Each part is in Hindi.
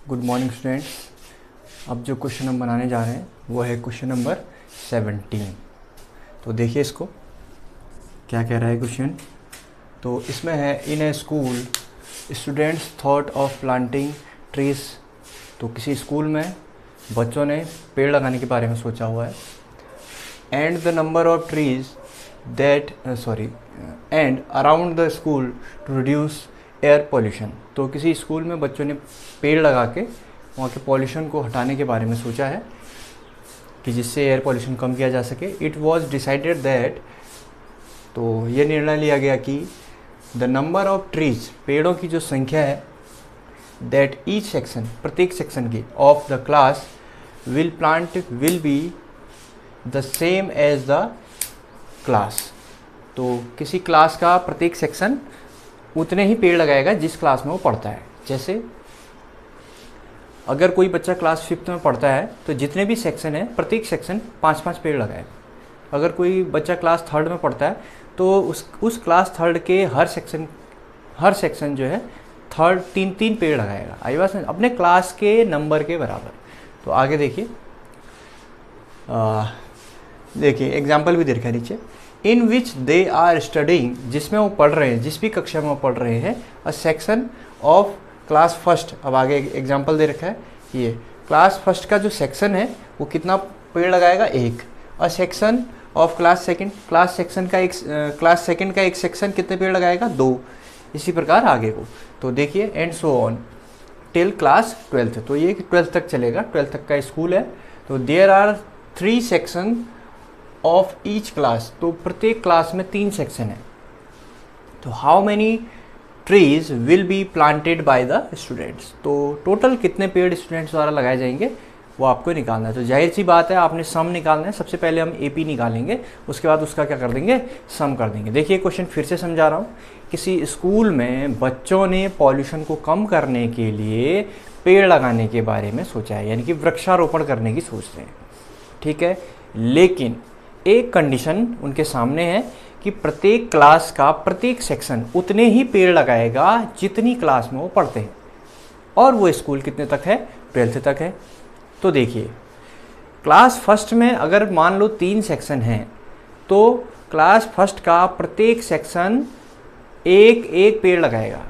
Good morning students. अब जो क्वेश्चन हम बनाने जा रहे हैं वो है क्वेश्चन नंबर 17। तो देखिए इसको क्या कह रहा है क्वेश्चन। तो इसमें है in a school students thought of planting trees. तो किसी स्कूल में बच्चों ने पेड़ लगाने के बारे में सोचा हुआ है। And the number of trees that and around the school to reduce air pollution. तो किसी स्कूल में बच्चों ने पेड़ लगा के वहाँ के पॉल्यूशन को हटाने के बारे में सोचा है कि जिससे एयर पॉल्यूशन कम किया जा सके। इट वॉज डिसाइडेड दैट, तो ये निर्णय लिया गया कि द नंबर ऑफ ट्रीज, पेड़ों की जो संख्या है, दैट ईच सेक्शन, प्रत्येक सेक्शन की, of the class will be the same as the class. तो किसी क्लास का प्रत्येक सेक्शन उतने ही पेड़ लगाएगा जिस क्लास में वो पढ़ता है। जैसे अगर कोई बच्चा क्लास 5th में पढ़ता है तो जितने भी सेक्शन है प्रत्येक सेक्शन 5-5 पेड़ लगाएगा। अगर कोई बच्चा क्लास 3rd में पढ़ता है तो उस क्लास 3rd के हर सेक्शन जो है 3 पेड़ लगाएगा। आई बात, अपने क्लास के नंबर के बराबर। तो आगे देखिए एग्जाम्पल भी दे रखा है नीचे। इन विच दे आर स्टडिंग, जिसमें वो पढ़ रहे हैं, जिस भी कक्षा में वो पढ़ रहे हैं, a section of class 1st। अब आगे एग्जाम्पल दे रखा है, ये क्लास 1st का जो सेक्शन है वो कितना पेड़ लगाएगा? 1। A section of class 2nd, class 2nd का एक सेक्शन कितने पेड़ लगाएगा? 2। इसी प्रकार आगे को। तो देखिए and so on till class 12th। तो ये 12th तक चलेगा, 12th तक का स्कूल है। तो there are 3 section of each class. तो प्रत्येक क्लास में 3 सेक्शन है। तो how many trees will be planted by the students. तो टोटल कितने पेड़ स्टूडेंट्स द्वारा लगाए जाएंगे वो आपको निकालना है। तो जाहिर सी बात है आपने सम निकालना है। सबसे पहले हम एपी निकालेंगे, उसके बाद उसका क्या कर देंगे? सम कर देंगे। देखिए क्वेश्चन फिर से समझा रहा हूँ। किसी स्कूल में बच्चों ने पॉल्यूशन को कम करने के लिए पेड़ लगाने के बारे में सोचा है, यानी कि वृक्षारोपण करने की सोच रहे हैं, ठीक है। लेकिन एक कंडीशन उनके सामने है कि प्रत्येक क्लास का प्रत्येक सेक्शन उतने ही पेड़ लगाएगा जितनी क्लास में वो पढ़ते हैं। और वो स्कूल कितने तक है? 12th तक है। तो देखिए क्लास 1st में अगर मान लो 3 सेक्शन हैं तो क्लास 1st का प्रत्येक सेक्शन एक पेड़ लगाएगा।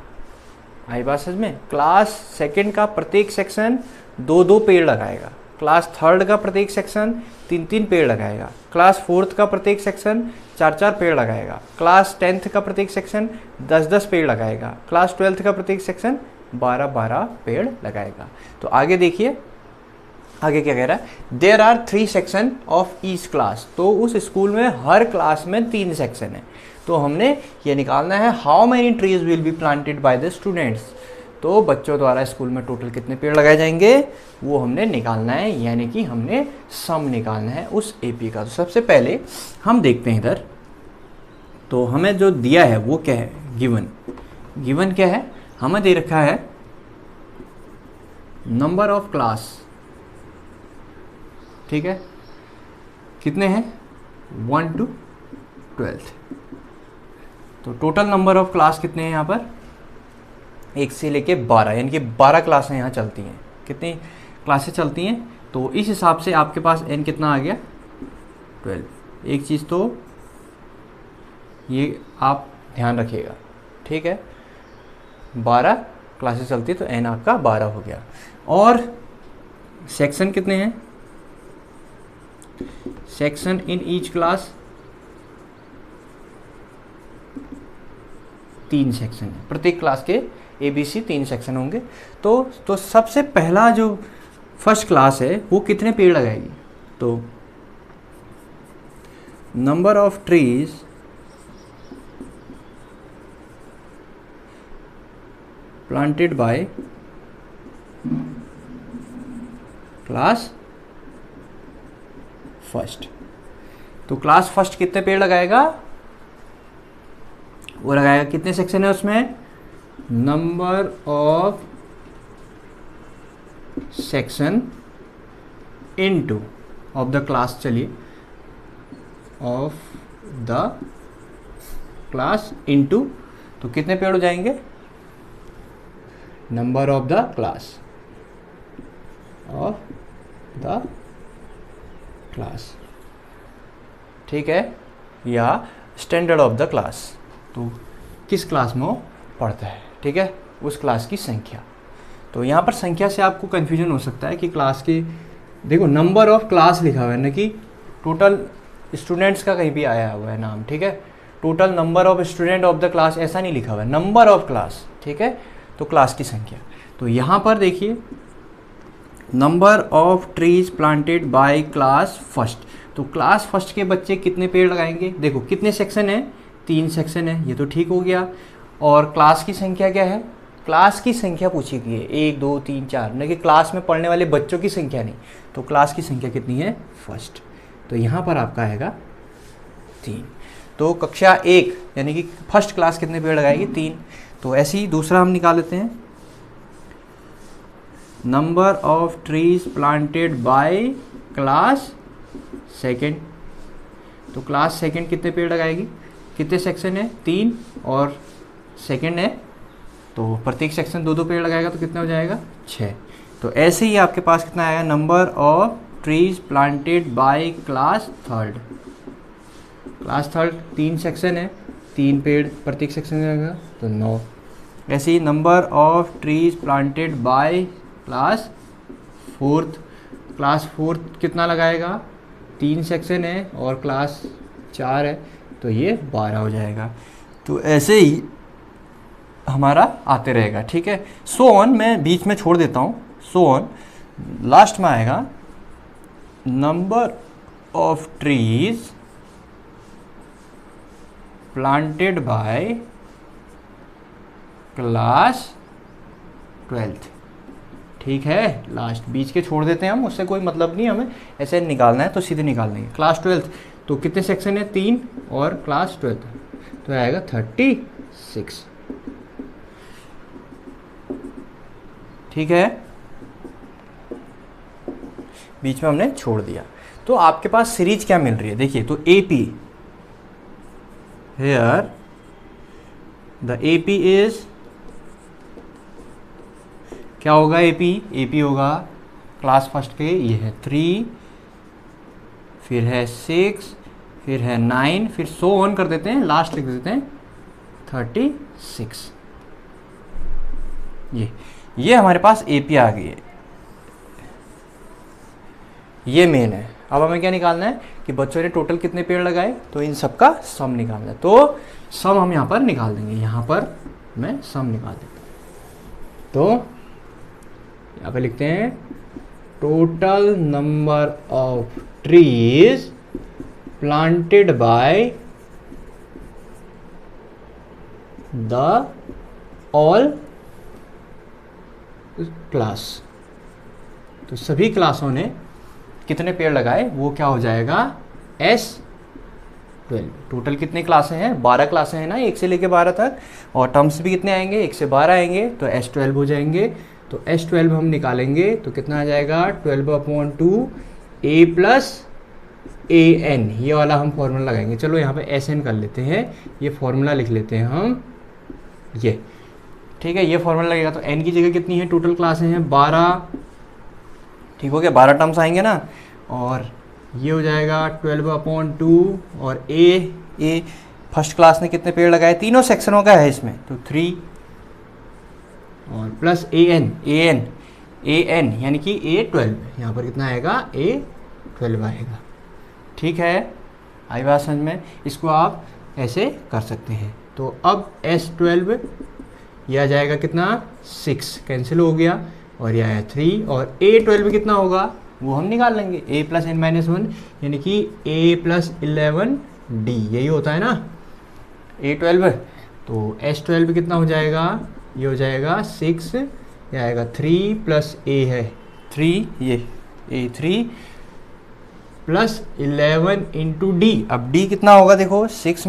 आई बात समझ में? क्लास 2nd का प्रत्येक सेक्शन 2 पेड़ लगाएगा। क्लास 3rd का प्रत्येक सेक्शन 3 पेड़ लगाएगा। क्लास 4th का प्रत्येक सेक्शन 4 पेड़ लगाएगा। क्लास 10th का प्रत्येक सेक्शन 10 पेड़ लगाएगा। क्लास 12th का प्रत्येक सेक्शन 12 पेड़ लगाएगा। तो आगे देखिए आगे क्या कह रहा है। There are 3 section of each class. तो उस स्कूल में हर क्लास में 3 सेक्शन है। तो हमने ये निकालना है how many trees will be planted by the students. तो बच्चों द्वारा स्कूल में टोटल कितने पेड़ लगाए जाएंगे वो हमने निकालना है, यानी कि हमने सम निकालना है उस एपी का। तो सबसे पहले हम देखते हैं इधर। तो हमें जो दिया है वो क्या है? गिवन क्या है? हमें दे रखा है नंबर ऑफ क्लास, ठीक है। कितने हैं? 1 to 12th। तो टोटल नंबर ऑफ क्लास कितने हैं यहाँ पर? 1 से लेके 12, यानी कि 12 क्लासें यहाँ चलती हैं। कितनी क्लासें चलती हैं? तो इस हिसाब से आपके पास n कितना आ गया? 12। एक चीज़ तो ये आप ध्यान रखिएगा, ठीक है। 12 क्लासें चलती है तो n आपका 12 हो गया। और सेक्शन कितने हैं? Section in each class 3 section है। प्रत्येक क्लास के ABC 3 सेक्शन होंगे। तो सबसे पहला जो फर्स्ट क्लास है वो कितने पेड़ लगाएगी? तो number of trees planted by class 1st। तो क्लास 1st कितने पेड़ लगाएगा? वो लगाएगा, कितने सेक्शन है उसमें? Number of section into of the class, चलिए ऑफ द क्लास इनटू, तो कितने पेड़ हो जाएंगे? Number of the class. Of the class, ठीक है, या स्टैंडर्ड ऑफ द क्लास, तो किस क्लास में वो पढ़ता है, ठीक है, उस क्लास की संख्या। तो यहाँ पर संख्या से आपको कन्फ्यूजन हो सकता है कि क्लास के, देखो नंबर ऑफ क्लास लिखा हुआ है ना कि टोटल स्टूडेंट्स का कहीं भी आया हुआ है नाम, ठीक है, total number of student of the class ऐसा नहीं लिखा हुआ है, नंबर ऑफ क्लास, ठीक है, तो क्लास की संख्या। तो यहाँ पर देखिए number of trees planted by class first, तो क्लास फर्स्ट के बच्चे कितने पेड़ लगाएंगे, देखो कितने सेक्शन है, 3 सेक्शन है, ये तो ठीक हो गया। और क्लास की संख्या क्या है, क्लास की संख्या पूछी गई है 1 2 3 4, न कि क्लास में पढ़ने वाले बच्चों की संख्या नहीं, तो क्लास की संख्या कितनी है फर्स्ट, तो यहाँ पर आपका आएगा 3। तो कक्षा 1 यानी कि फर्स्ट क्लास कितने पेड़ लगाएगी, 3। तो ऐसे ही दूसरा हम निकाल लेते हैं, number of trees planted by class second, तो क्लास सेकेंड कितने पेड़ लगाएगी, कितने सेक्शन है 3 और सेकेंड है, तो प्रत्येक सेक्शन 2 2 पेड़ लगाएगा, तो कितना हो जाएगा 6। तो ऐसे ही आपके पास कितना आएगा, number of trees planted by class third, class third 3 section है, 3 पेड़ प्रत्येक सेक्शन में रहेगा, तो 9। ऐसे ही number of trees planted by class fourth, class fourth कितना लगाएगा, 3 सेक्शन है और क्लास 4 है, तो ये 12 हो जाएगा। तो ऐसे ही हमारा आते रहेगा, ठीक है। सो ऑन, मैं बीच में छोड़ देता हूँ, सो ऑन, लास्ट में आएगा number of trees planted by class 12th, ठीक है, लास्ट बीच के छोड़ देते हैं हम, उससे कोई मतलब नहीं, हमें ऐसे निकालना है तो सीधे निकाल देंगे। क्लास 12th, तो कितने सेक्शन है 3 और क्लास 12th, तो आएगा 36, ठीक है, बीच में हमने छोड़ दिया। तो आपके पास सीरीज क्या मिल रही है, देखिए, तो AP, here the AP is, क्या होगा AP होगा क्लास फर्स्ट के, ये है 3, फिर है 6, फिर है 9, फिर सो ऑन कर देते हैं, लास्ट लिख देते हैं 36, ये हमारे पास AP आ गई है, ये मेन है। अब हमें क्या निकालना है कि बच्चों ने टोटल कितने पेड़ लगाए, तो इन सब का सम निकालना है, तो सम हम यहाँ पर निकाल देंगे, यहाँ पर मैं सम निकाल देता हूँ, तो यहाँ पे लिखते हैं total number of trees planted by the all class, तो सभी क्लासों ने कितने पेड़ लगाए, वो क्या हो जाएगा S12। टोटल कितने क्लासें हैं, 12 क्लासें हैं ना, 1 से लेके 12 तक, और टर्म्स भी कितने आएंगे, 1 से 12 आएंगे, तो S12 हो जाएंगे। तो S12 हम निकालेंगे तो कितना आ जाएगा, 12/2 A + AN, ये वाला हम फॉर्मूला लगाएंगे। चलो यहाँ पे SN कर लेते हैं, ये फॉर्मूला लिख लेते हैं हम, ये ठीक है, ये फॉर्मूला लगेगा। तो N की जगह कितनी है, टोटल क्लासें हैं 12, ठीक हो गया, 12 टर्म्स आएंगे ना, और ये हो जाएगा 12/2, और ए फर्स्ट क्लास ने कितने पेड़ लगाए, तीनों सेक्शनों का है इसमें, तो 3, और प्लस AN यानी कि A12, यहाँ पर कितना आएगा, A12 आएगा, ठीक है, आई बात समझ में। इसको आप ऐसे कर सकते हैं। तो अब S12 यह आ जाएगा कितना, 6 कैंसिल हो गया, और यह आया 3, और A12 कितना होगा वो हम निकाल लेंगे, A + n-1 यानी कि A + 11D, यही होता है ना A12। तो S12 कितना हो जाएगा, ये हो जाएगा 6, ये आएगा 3 + A है 3, ये A3 + 11 × D। अब D कितना होगा, देखो 6 -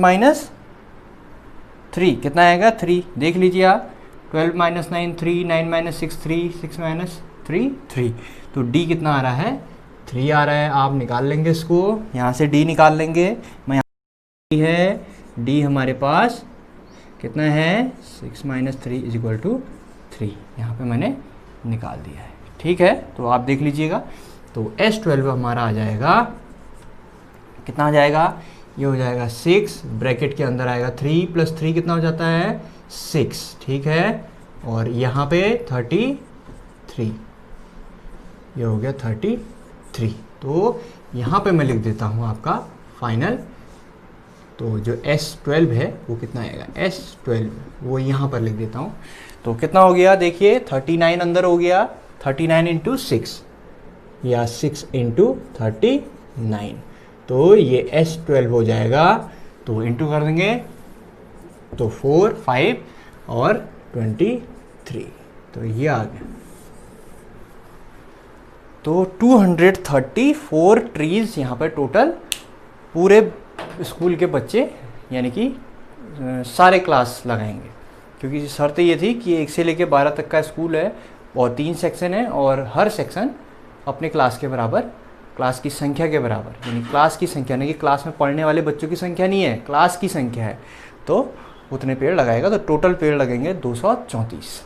3 कितना आएगा, 3, देख लीजिए आप, 12 - 9 3, 9 - 6 3, 6 - 3 3, तो D कितना आ रहा है, 3 आ रहा है। आप निकाल लेंगे इसको, यहाँ से D निकाल लेंगे, मैं यहाँ है D हमारे पास कितना है, 6 - 3 = 3, यहाँ पे मैंने निकाल दिया है, ठीक है, तो आप देख लीजिएगा। तो S12 हमारा आ जाएगा, कितना आ जाएगा, ये हो जाएगा 6, ब्रैकेट के अंदर आएगा 3 + 3 कितना हो जाता है 6, ठीक है। और यहाँ पे 33, ये हो गया 33। तो यहाँ पे मैं लिख देता हूँ आपका फाइनल, तो जो S12 है वो कितना आएगा, S12 वो यहाँ पर लिख देता हूँ। तो कितना हो गया देखिए, 39 अंदर हो गया, 39 × 6 या 6 × 39, तो ये S12 हो जाएगा। तो इंटू कर देंगे तो 4, 5 और 23, तो ये आ गया। तो 234 ट्रीज यहाँ पर टोटल पूरे स्कूल के बच्चे यानी कि सारे क्लास लगाएंगे, क्योंकि शर्त ये थी कि 1 से लेकर 12 तक का स्कूल है और 3 सेक्शन है और हर सेक्शन अपने क्लास के बराबर, क्लास की संख्या के बराबर, यानी क्लास की संख्या नहीं कि क्लास में पढ़ने वाले बच्चों की संख्या नहीं है, क्लास की संख्या है, तो उतने पेड़ लगाएगा। तो टोटल पेड़ लगेंगे 234।